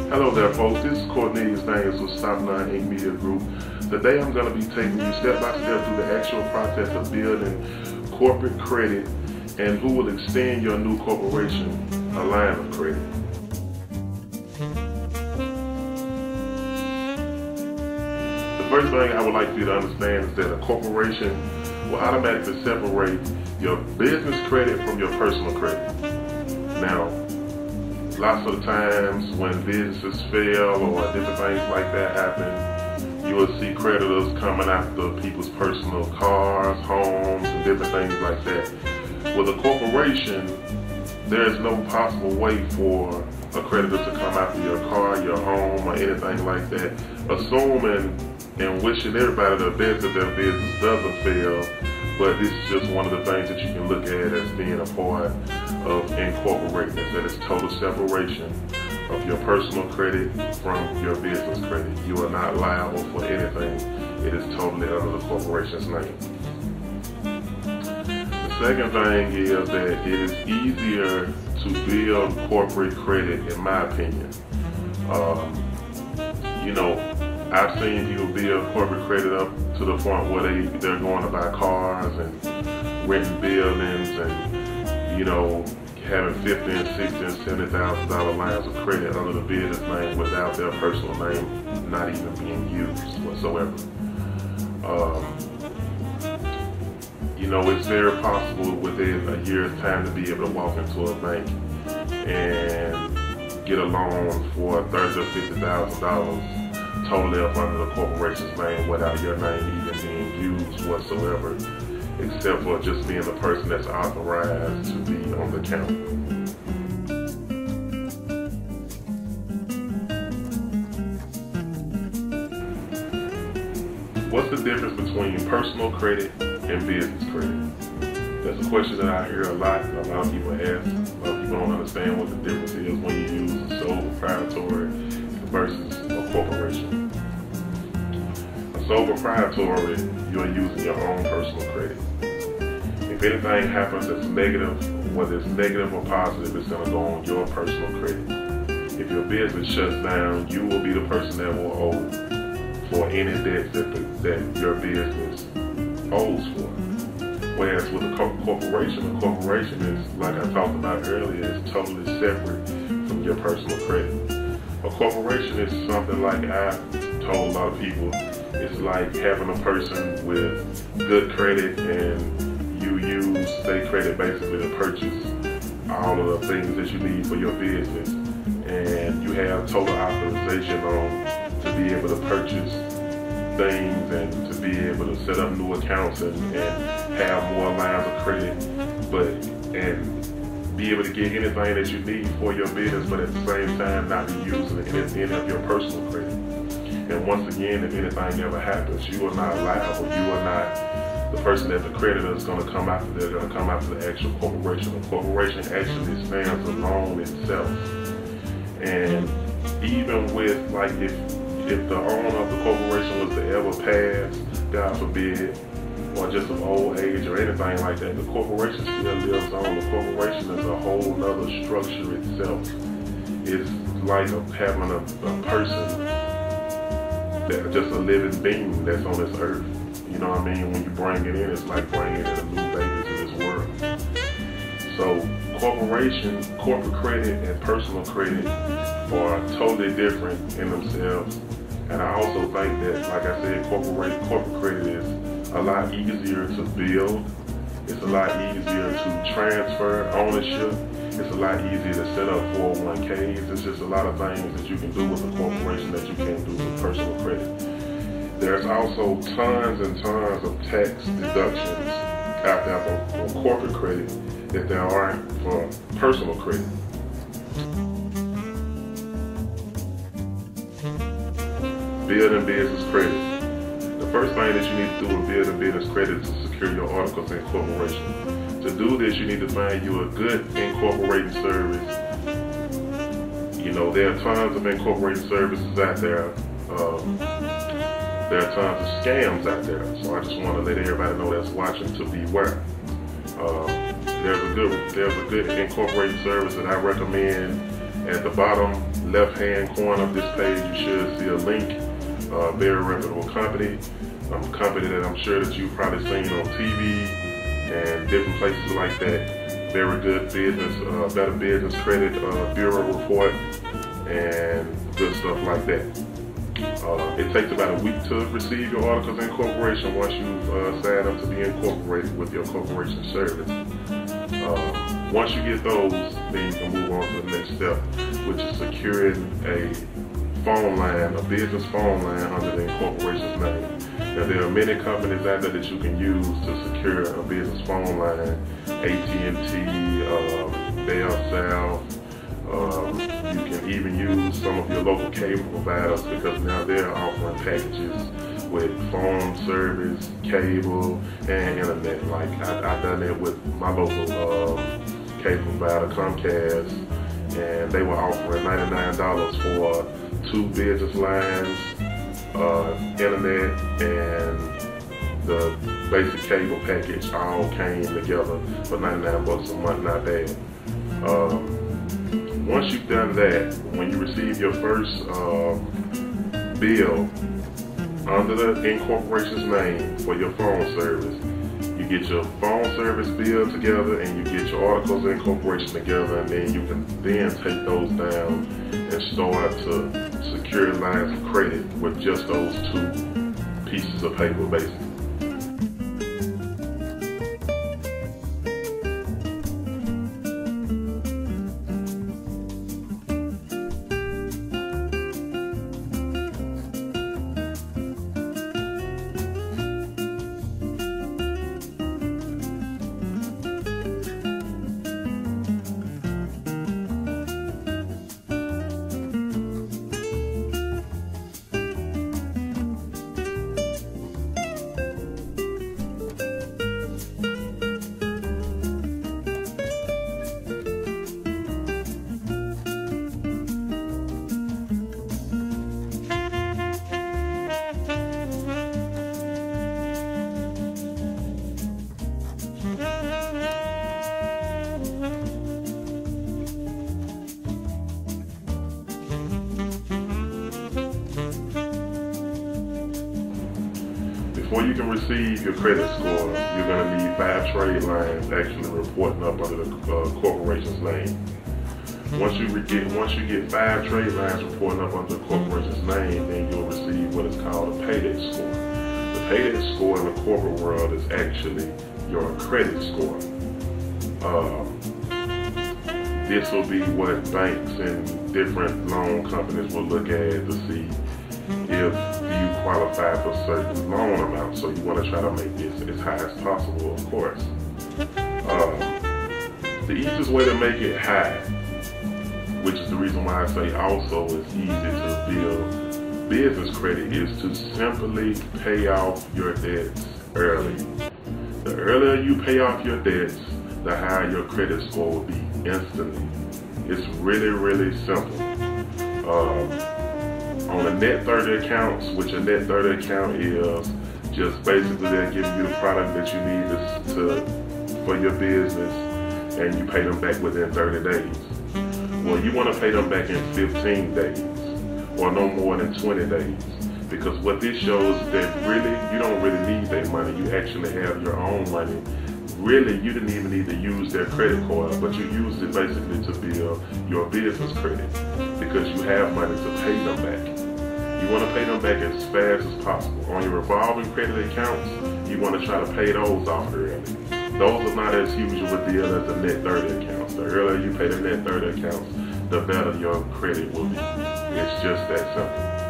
Hello there, folks. This is Cornelius Daniels with Stop 9 Inc. Media Group. Today I'm going to be taking you step by step through the actual process of building corporate credit and who will extend your new corporation a line of credit. The first thing I would like for you to understand is that a corporation will automatically separate your business credit from your personal credit. Now, lots of the times when businesses fail or different things like that happen, you will see creditors coming after people's personal cars, homes, and different things like that. With a corporation, there is no possible way for a creditor to come after your car, your home, or anything like that, assuming and wishing everybody the best if their business doesn't fail. But this is just one of the things that you can look at as being a part of incorporating, is that it's total separation of your personal credit from your business credit. You are not liable for anything. It is totally under the corporation's name. The second thing is that it is easier to build corporate credit, in my opinion. I've seen people build corporate credit up to the point where they're going to buy cars and renting buildings and, having $50,000 and $60,000 and $70,000 lines of credit under the business name without their personal name not even being used whatsoever. It's very possible within a year's time to be able to walk into a bank and get a loan for $30,000 or $50,000 totally up under the corporation's name without your name even being used whatsoever, except for just being the person that's authorized to be on the account. What's the difference between personal credit and business credit? That's a question that I hear a lot of people ask. A lot of people don't understand what the difference is when you use a sole proprietary versus a corporation. A sole proprietary, you're using your own personal credit. If anything happens that's negative, whether it's negative or positive, it's going to go on your personal credit. If your business shuts down, you will be the person that will owe for any debt that your business owes for. Whereas with a corporation is, like I talked about earlier, is totally separate from your personal credit. A corporation is something like, I told a lot of people, it's like having a person with good credit and you use state credit basically to purchase all of the things that you need for your business, and you have total authorization to be able to purchase things and to be able to set up new accounts and have more lines of credit, and be able to get anything that you need for your business, but at the same time not be using any of your personal credit. And once again, if anything ever happens, you are not liable. You are not the person that the creditor is going to come after. They're going to come after the actual corporation. The corporation actually stands alone itself. And even with, like, if the owner of the corporation was to ever pass, God forbid, or just of old age or anything like that, the corporation still lives on. The corporation is a whole nother structure itself. It's like having a person that's just a living being that's on this earth. You know what I mean? When you bring it in, it's like bringing in a new baby to this world. So corporate credit and personal credit are totally different in themselves. And I also think that, like I said, corporate credit is a lot easier to build. It's a lot easier to transfer ownership. It's a lot easier to set up 401ks. There's just a lot of things that you can do with a corporation that you can't do with personal credit. There's also tons and tons of tax deductions out there for corporate credit that there aren't for personal credit. Building business credit. The first thing that you need to do in building business credit is to secure your articles of incorporation. To do this, you need to find you a good incorporating service. There are tons of incorporating services out there. There are tons of scams out there. So I just want to let everybody know that's watching to beware. There's a good incorporating service that I recommend at the bottom left-hand corner of this page, you should see a link. Very reputable company, company that I'm sure that you've probably seen on TV and different places like that. Very good business, Better Business Credit Bureau report and good stuff like that. It takes about a week to receive your articles of incorporation once you've signed up to be incorporated with your corporation service. Once you get those, then you can move on to the next step, which is securing a phone line, a business phone line under the incorporation's name. Now, there are many companies out there that you can use to secure a business phone line. AT&T, Bell South. You can even use some of your local cable providers because now they're offering packages with phone service, cable, and internet. Like I done it with my local cable provider, Comcast, and they were offering $99 for 2 business lines, internet, and the basic cable package all came together for $99 a month. Not bad. Once you've done that, when you receive your first bill under the incorporation's name for your phone service, you get your phone service bill together and you get your articles of incorporation together, and then you can then take those down and start to secure lines of credit with just those 2 pieces of paper, basically. Before you can receive your credit score, you're going to need 5 trade lines actually reporting up under the corporation's name. Once you get 5 trade lines reporting up under the corporation's name, then you'll receive what is called a paydex score. The paydex score in the corporate world is actually your credit score. This will be what banks and different loan companies will look at to see if you qualify for certain loan amounts. So you want to try to make this as high as possible, of course. The easiest way to make it high, which is the reason why I say also it's easy to build business credit, is to simply pay off your debts early. The earlier you pay off your debts, the higher your credit score will be instantly. It's really, really simple. On the net 30 accounts, which a net 30 account is just basically they're giving you the product that you need for your business, and you pay them back within 30 days. Well, you want to pay them back in 15 days or no more than 20 days, because what this shows is that really you don't really need their money. You actually have your own money. Really, you didn't even need to use their credit card, but you used it basically to build your business credit because you have money to pay them back. You want to pay them back as fast as possible. On your revolving credit accounts, you want to try to pay those off early. Those are not as huge of a deal as the net 30 accounts. The earlier you pay the net 30 accounts, the better your credit will be. It's just that simple.